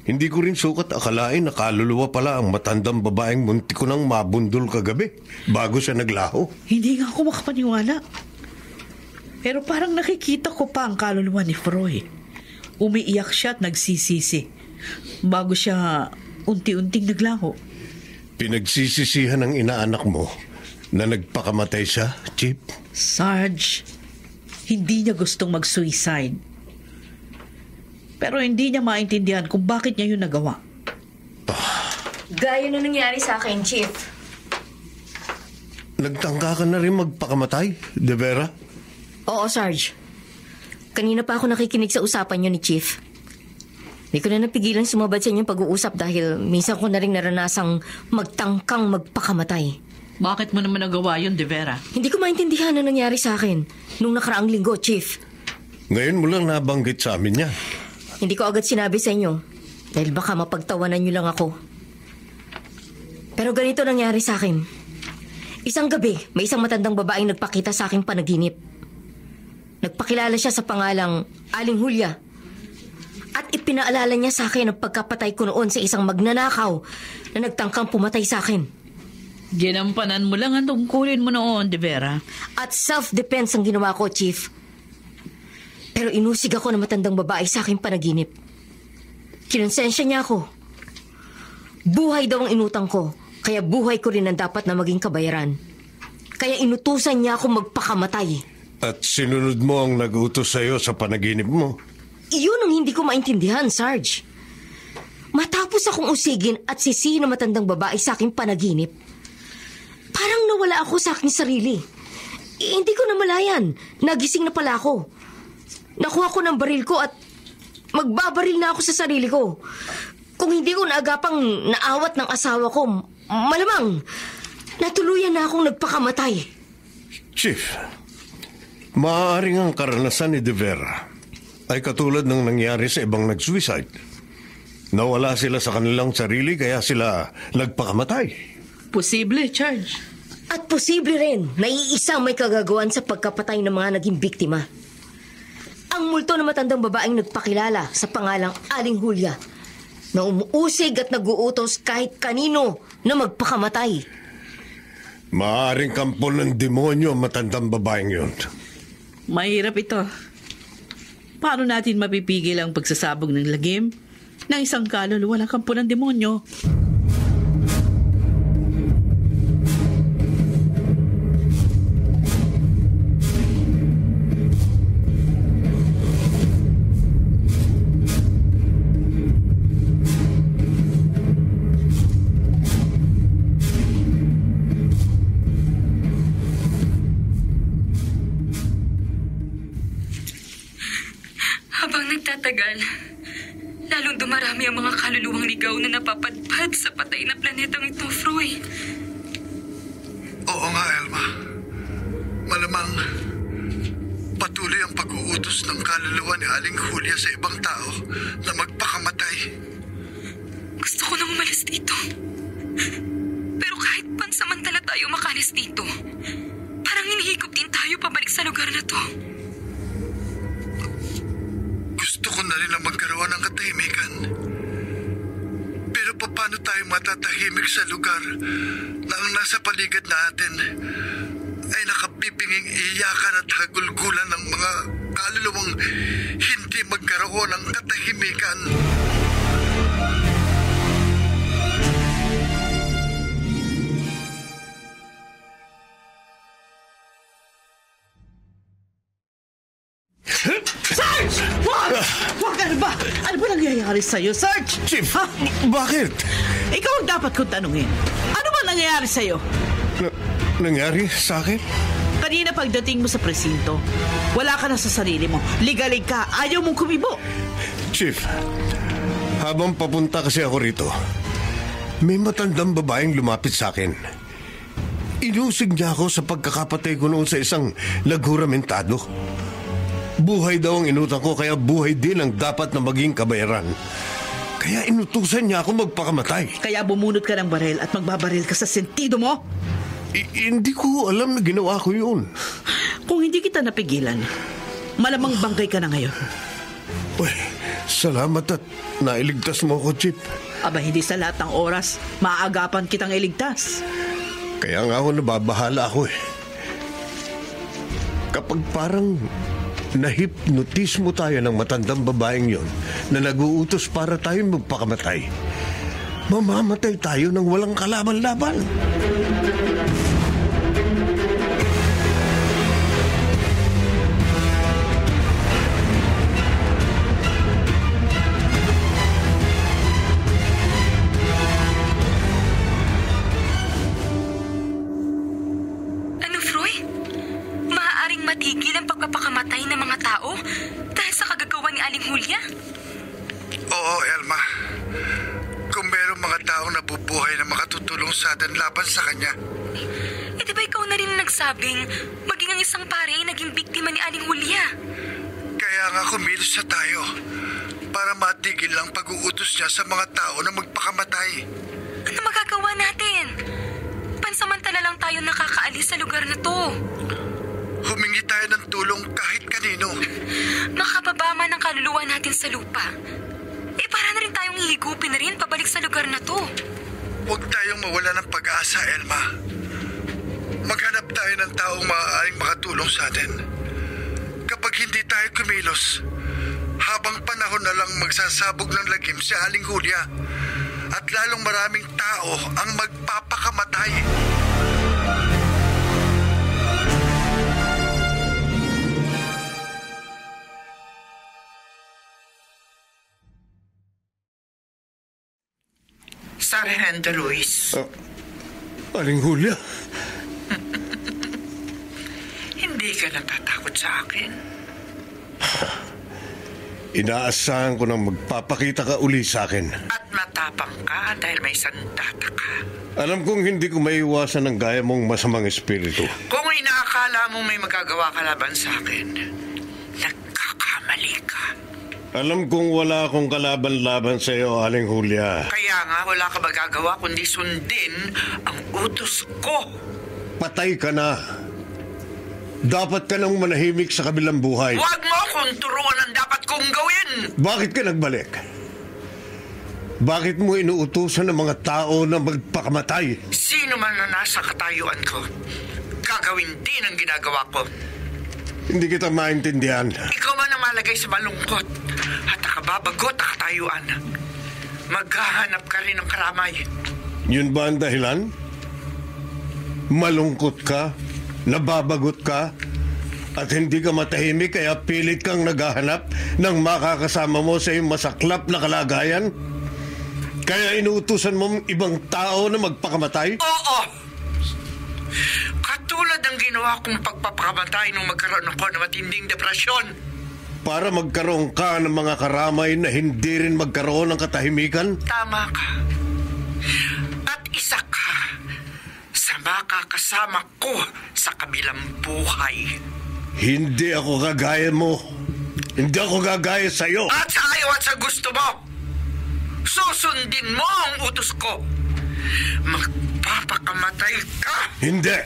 Hindi ko rin sukat akalain na kaluluwa pala ang matandang babaeng munti ko nang mabundol kagabi bago siya naglaho. Hindi nga ako makapaniwala. Pero parang nakikita ko pa ang kaluluwa ni Froy. Umiiyak siya at nagsisisi bago siya unti-unting naglaho. Pinagsisisihan ng inaanak mo na nagpakamatay siya, Chief? Sarge, hindi niya gustong mag-suicide. Pero hindi niya maintindihan kung bakit niya yun nagawa. Gaya na nangyari sa akin, Chief. Nagtangka ka na rin magpakamatay, De Vera? Oo, Sarge. Kanina pa ako nakikinig sa usapan niyo ni Chief. Hindi ko na napigilan sumabad sa inyong pag-uusap dahil minsan ko na rin naranasang magtangkang magpakamatay. Bakit mo naman nagawa yun, De Vera? Hindi ko maintindihan ang nangyari sa akin nung nakaraang linggo, Chief. Ngayon mo lang nabanggit sa amin yan. Hindi ko agad sinabi sa inyo dahil baka mapagtawanan niyo lang ako. Pero ganito nangyari sa akin. Isang gabi, may isang matandang babaeng nagpakita sa aking panaginip. Nagpakilala siya sa pangalang Aling Julia. At ipinaalala niya sa akin ang pagkapatay ko noon sa isang magnanakaw na nagtangkang pumatay sa akin. Ginampanan mo lang ang tungkulin mo noon, De Vera. At self-defense ang ginawa ko, Chief. Pero inusig ako ng matandang babae sa aking panaginip. Kinonsensya niya ako. Buhay daw ang inutang ko, kaya buhay ko rin ang dapat na maging kabayaran. Kaya inutusan niya ako magpakamatay. At sinunod mo ang nag-utos sa'yo sa panaginip mo? Iyon ang hindi ko maintindihan, Sarge. Matapos akong usigin at sisihin ng matandang babae sa aking panaginip, parang nawala ako sa aking sarili. Hindi ko namalayan. Nagising na pala ako. Nakuha ko ng baril ko at magbabaril na ako sa sarili ko. Kung hindi ko naagapang naawat ng asawa ko, malamang natuluyan na akong nagpakamatay. Chief, maaaring ang karanasan ni De Vera ay katulad ng nangyari sa ibang nag-suicide. Nawala sila sa kanilang sarili kaya sila nagpakamatay. Posible, Charge. At posible rin na iisang may kagagawan sa pagkapatay ng mga naging biktima. Ang multo na matandang babaeng nagpakilala sa pangalang Aling Julia na umuusig at nag-uutos kahit kanino na magpakamatay. Maaaring kampo ng demonyo ang matandang babaeng yun. Mahirap ito. Paano natin mapipigil ang pagsasabog ng lagim ng isang kaluluwa na kampo ng demonyo? Habang nagtatagal, lalong dumarami ang mga kaluluwang ligaw na napapadpad sa patay na planetang ito, Froy. Oo nga, Elma. Malamang patuloy ang pag-uutos ng kaluluwa ni Aling Julia sa ibang tao na magpakamatay. Gusto ko nang umalis dito. Pero kahit pansamantala tayo makalis dito, parang hinihigop din tayo pabalik sa lugar na to. Gusto ko na rin na magkaroon ng katahimikan. Pero paano tayo matatahimik sa lugar na ang nasa paligid natin ay nakabibinging iyakan at hagulgulan ng mga kaluluwang hindi magkaroon ng katahimikan? Sarge! Wag! Wag! Ano ba? Ano ba nangyayari sa'yo, Sarge? Chief, ha? Bakit? Ikaw ang dapat kong tanungin. Ano ba nangyayari sa'yo? Nangyari sa akin? Kanina pagdating mo sa presinto, wala ka na sa sarili mo. Ligalig ka, ayaw mong kumibo. Chief, habang papunta kasi ako rito, may matandang babaeng lumapit sa akin. Inusig niya ako sa pagkakapatay ko noon sa isang laghuramentado. Buhay daw ang inutang ko, kaya buhay din ang dapat na maging kabayaran. Kaya inutusan niya ako magpakamatay. Kaya bumunot ka ng baril at magbabaril ka sa sentido mo? Hindi ko alam na ginawa ko yun. Kung hindi kita napigilan, malamang bangkay ka na ngayon. Uy, salamat at nailigtas mo ako, Chip. Aba, hindi sa lahat ng oras maaagapan kitang iligtas. Kaya nga ako nababahala ako eh. Kapag parang nahipnotis mo tayo ng matandang babaeng yon na nag-uutos para tayo magpakamatay, mamamatay tayo ng walang kalaban-laban. Ano, Froy? Maaaring matigil ang pagpapakamatay ng mga tao dahil sa kagagawa ni Aling Julia? Oo, Elma. Kung merong mga taong nabubuhay na makatutulong sa atin laban sa kanya. Di ba ikaw na rin nagsabing maging ang isang pare ay naging biktima ni Aling Julia? Kaya nga kumilos na tayo para matigil ang pag-uutos niya sa mga tao na magpakamatay. Ano magagawa natin? Pansamantala lang tayo nakakaalis sa lugar na to. Humingi tayo ng tulong kahit kanino. kaluluwa natin sa lupa, para na rin tayong hihigupin na rin pabalik sa lugar na to. Huwag tayong mawala ng pag-asa, Elma. Maghanap tayo ng taong maaaring makatulong sa atin. Kapag hindi tayo kumilos, habang panahon na lang magsasabog ng lagim si Aling Julia at lalong maraming tao ang magpapakamatay. Sargento Luis. Aling Julia? Hindi ka natatakot sa akin. Inaasahan ko nang magpapakita ka uli sa akin. At matapang ka dahil may sandata ka. Alam kong hindi ko maiwasan ang gaya mong masamang espiritu. Kung inaakala mong may magagawa ka laban sa akin, nagkakamali ka. Alam kong wala akong kalaban-laban sa iyo, Aling Julia. Kaya nga wala ka magagawa kundi sundin ang utos ko. Patay ka na. Dapat ka nang manahimik sa kabilang buhay. Huwag mo akong turuan ang dapat kong gawin. Bakit ka nagbalik? Bakit mo inuutusan ng mga tao na magpakamatay? Sino man na nasa katayuan ko, gagawin din ang ginagawa ko. Hindi kita maintindihan. Ikaw man ang malagay sa malungkot at nakababagot ang katayuan. Maghahanap ka rin ng karamay. Yun ba ang dahilan? Malungkot ka? Nababagot ka? At hindi ka matahimik kaya pilit kang naghahanap ng makakasama mo sa iyong masaklap na kalagayan? Kaya inuutusan mo ibang tao na magpakamatay? Oo! Katulad ng ginawa kong pagpapakamatay nung magkaroon ako ng matinding depresyon. Para magkaroon ka ng mga karamay na hindi rin magkaroon ng katahimikan? Tama ka. At isa ka sa makakasama ko sa kabilang buhay. Hindi ako kagaya mo. Hindi ako kagaya sa'yo. At sa ayaw at sa gusto mo, susundin mo ang utos ko. Magpapakamatay ka. Hindi.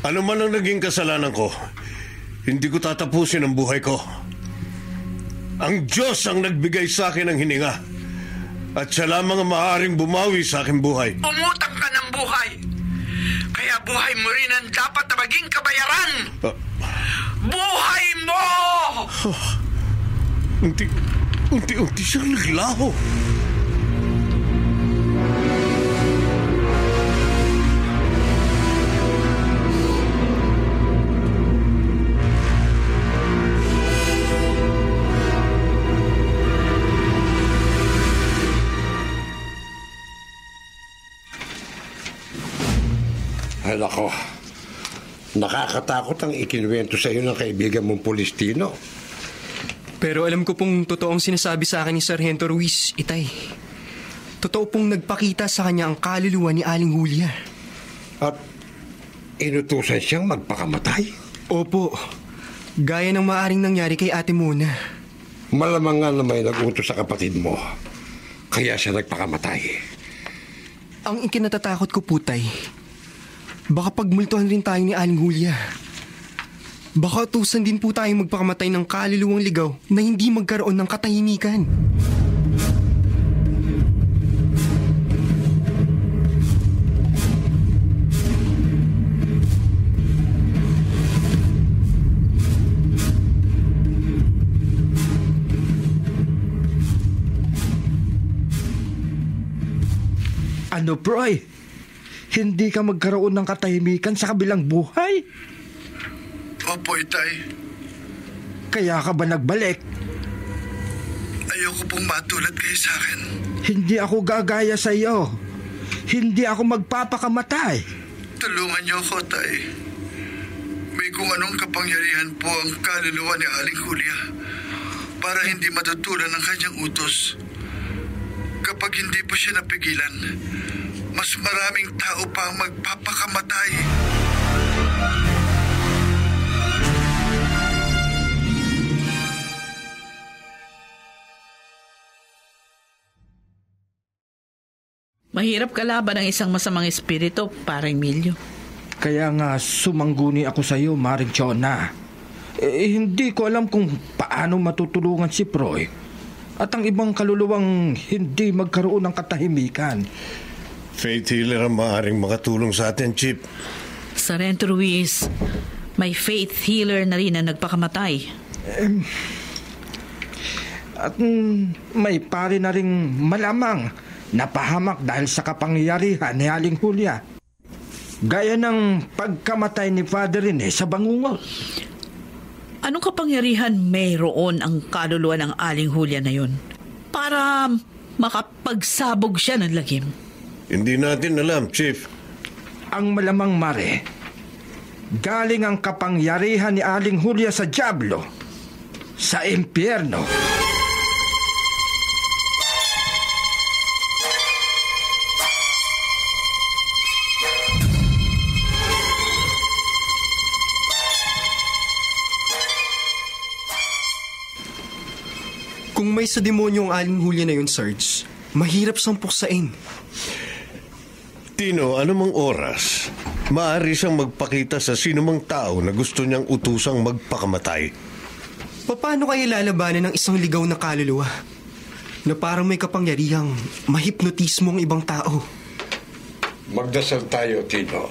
Ano man ang naging kasalanan ko, hindi ko tatapusin ang buhay ko. Ang Diyos ang nagbigay sa akin ng hininga. At siya lamang ang maaaring bumawi sa aking buhay. Umutang ka ng buhay. Kaya buhay mo rin ang dapat na maging kabayaran. Buhay mo! Unti-unti siyang naglaho. Ay, nako. Nakakatakot ang ikinuwento sa iyo ng kaibigan mong Polistino. Pero alam ko pong totoong sinasabi sa akin ni Sargento Ruiz, Itay. Totoo pong nagpakita sa kanya ang kaluluwa ni Aling Julia. At inutusan siyang magpakamatay? Opo. Gaya ng maaring nangyari kay Ate Mona. Malamang nga na may nag-utos sa kapatid mo. Kaya siya nagpakamatay. Ang ikinatatakot ko po, Tay, baka pagmultuhan rin tayo ni Aling Julia. Baka utusan din po tayong magpakamatay ng kaluluwang ligaw na hindi magkaroon ng katahimikan. Ano, Proy? Hindi ka magkaroon ng katahimikan sa kabilang buhay? Opo, Itay. Kaya ka ba nagbalik? Ayoko pong matulad kayo sa akin. Hindi ako gagaya sa iyo. Hindi ako magpapakamatay. Tulungan niyo ako, Tay. May kung anong kapangyarihan po ang kaluluwa ni Aling Julia para hindi matutulan ng kanyang utos. Kapag hindi po siya napigilan, mas maraming tao pa ang magpapakamatay. Mahirap kalaban ang isang masamang espiritu, parang Emilio. Kaya nga sumangguni ako sa iyo, Maring Chona. Hindi ko alam kung paano matutulungan si Froy at ang ibang kaluluwang hindi magkaroon ng katahimikan. Faith healer ang maaaring makatulong sa atin, Chip. Sargento Ruiz, may faith healer na rin na nagpakamatay. At may pare na ring malamang napahamak dahil sa kapangyarihan ni Aling Julia. Gaya ng pagkamatay ni Father Rene sa bangungot. Anong kapangyarihan mayroon ang kaluluwa ng Aling Julia na yun para makapagsabog siya ng lagim? Hindi natin alam, Chief. Ang malamang mare, galing ang kapangyarihan ni Aling Julia sa Diablo, sa impyerno. Kung may sa demonyo ang Aling Julia na yun, Sarge, mahirap sampuksain. Tino, anumang oras, maaari siyang magpakita sa sinumang tao na gusto niyang utusang magpakamatay. Paano kaya lalabanan ng isang ligaw na kaluluwa na parang may kapangyarihang mahipnotismo ang ibang tao? Magdasal tayo, Tino.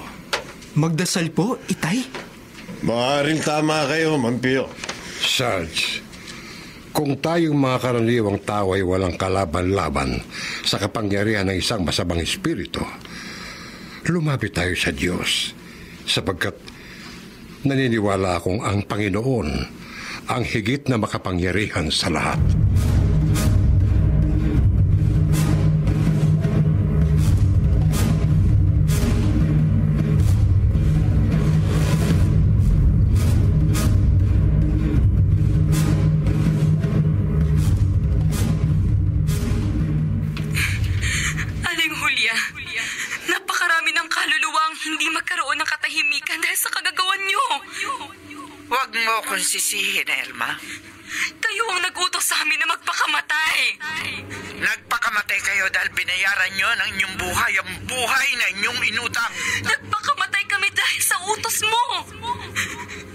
Magdasal po, Itay? Maaaring tama kayo, Mampio. Sarge, kung tayong mga karaniwang tao ay walang kalaban-laban sa kapangyarihan ng isang masamang espiritu, lumapit tayo sa Diyos sapagkat naniniwala akong ang Panginoon ang higit na makapangyarihan sa lahat. Huwag mo akong sisihin, Elma. Kayo ang nag-utos sa amin na magpakamatay. Nagpakamatay kayo dahil binayaran nyo ng inyong buhay ang buhay na inyong inutang. Nagpakamatay kami dahil sa utos mo.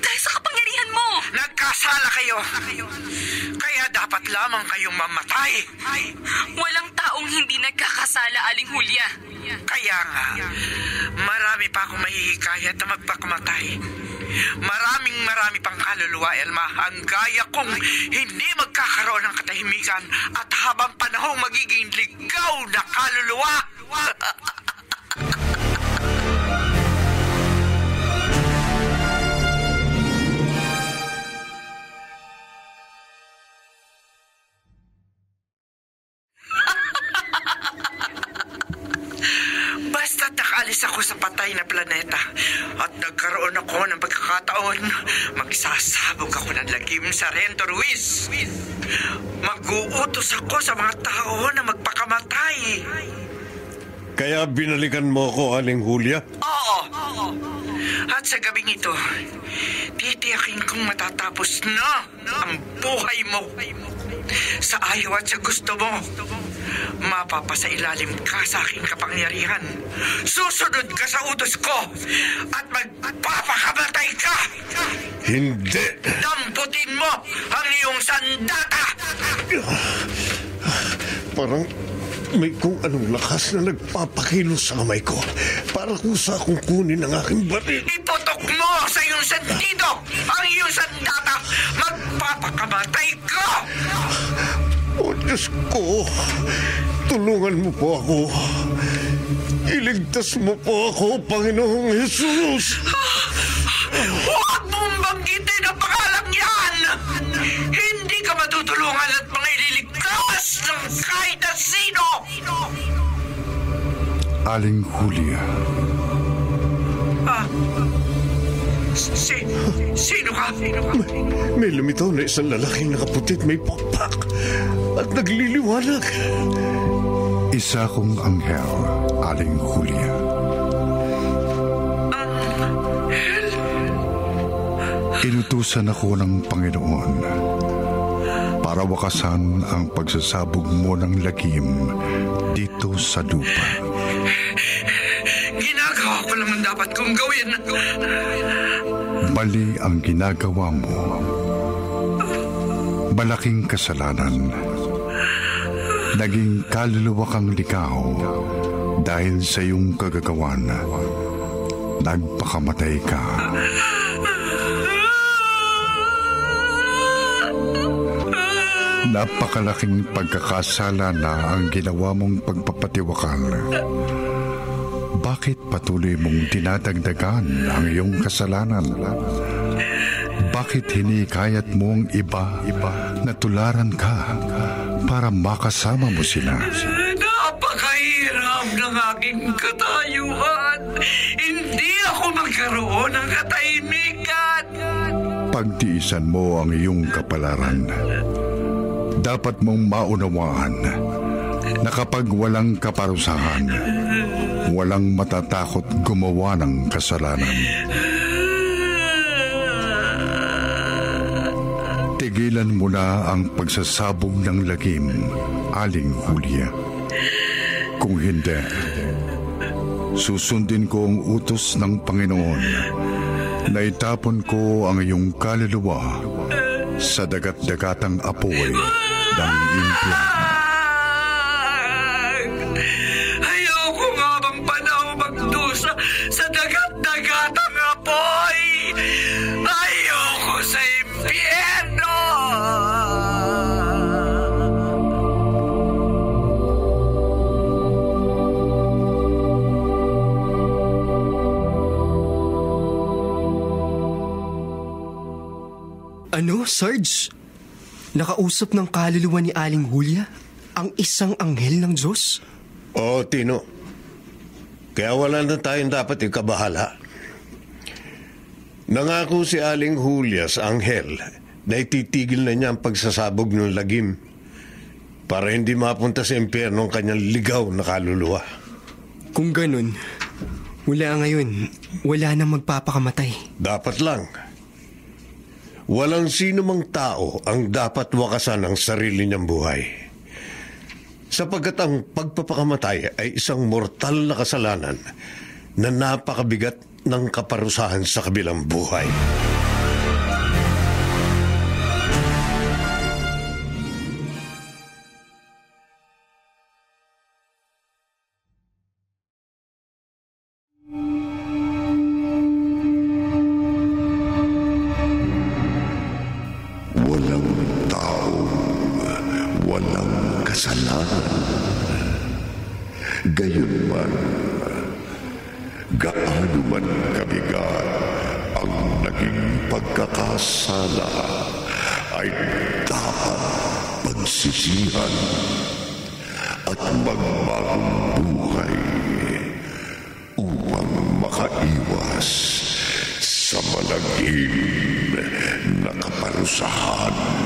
Dahil sa kapangyarihan mo. Nagkasala kayo. Kaya dapat lamang kayong mamatay. Walang taong hindi nagkakasala, Aling Julia. Kaya nga, marami pa akong mahihikayat na magpakamatay. Marami pang kaluluwa, Elma, ang gaya kong hindi magkakaroon ng katahimikan at habang panahong magiging ligaw na kaluluwa. Basta't nakaalis ako sa patay na planeta at nagkaroon ako ng pagkakataon, magsasabog ako ng lagim sa Sargento Ruiz. Mag-uutos ako sa mga tao na magpakamatay. Kaya binalikan mo ko, Aling Julia? Oo. At sa gabing ito, titiyakin kong matatapos na ang buhay mo. Sa ayaw at sa gusto mo, mapapasailalim ka sa aking kapangyarihan. Susunod ka sa utos ko at magpapakamatay ka. Hindi. Damputin mo ang iyong sandata. Parang may kung anong lakas na nagpapakilos sa kamay ko para kusa akong kunin ang aking baril. Iputok mo sa iyong sentido ang iyong sandata. Magpapakamatay ka. O Diyos ko, tulungan mo po ako. Iligtas mo po ako, Panginoong Jesus. Huwag mong banggitin ang pangalang yan. Hindi ka matutulungan at mga ililigtas ng kahit na sino. Aling Julia. Sino ka? May lumitaw na isang lalaking nakaputit, may pakpak at nagliliwanag. Isa kong anghel, Aling Julia. Inutusan ako ng Panginoon para wakasan ang pagsasabog mo ng lagim dito sa lupa. Ginagawa ko naman dapat kong gawin. Mali ang ginagawa mo. Malaking kasalanan. Naging kaluluwa kang likaw dahil sa iyong kagagawan. Nagpakamatay ka. Napakalaking pagkakasala na ang ginawa mong pagpapatiwakal. Bakit patuloy mong dinadagdagan ang iyong kasalanan? Bakit hinikayat mo ang iba na tularan ka para makasama mo sila? Napakahirap ng aking katayuan. Hindi ako magkaroon ng katahimikan. Pagtiisan mo ang iyong kapalaran. Dapat mong maunawaan na kapag walang kaparusahan, walang matatakot gumawa ng kasalanan. Tigilan mo na ang pagsasabog ng lagim, Aling Julia. Kung hindi, susundin ko ang utos ng Panginoon na itapon ko ang iyong kaluluwa sa dagat-dagatang apoy ng impyerno. Ayoko nga bang panahon magdusa sa dagat-dagatang apoy. Ayoko sa impyerno. Ano, Sarge? Nakausap ng kaluluwa ni Aling Julia ang isang anghel ng Diyos? Oo, Tino. Kaya wala na tayong dapat ikabahala. Nangako si Aling Julia sa anghel na ititigil na niya ang pagsasabog ng lagim para hindi mapunta sa impyerno ang kanyang ligaw na kaluluwa. Kung ganun, mula ngayon, wala nang magpapakamatay. Dapat lang. Walang sino mang tao ang dapat wakasan ng sarili niyang buhay. Sapagkat ang pagpapakamatay ay isang mortal na kasalanan na napakabigat ng kaparusahan sa kabilang buhay. Gayunman, gaano man kabigat ang naging pagkakasala ay dapat pagsisihan at magbagong buhay upang makaiwas sa malagim na kaparusahan.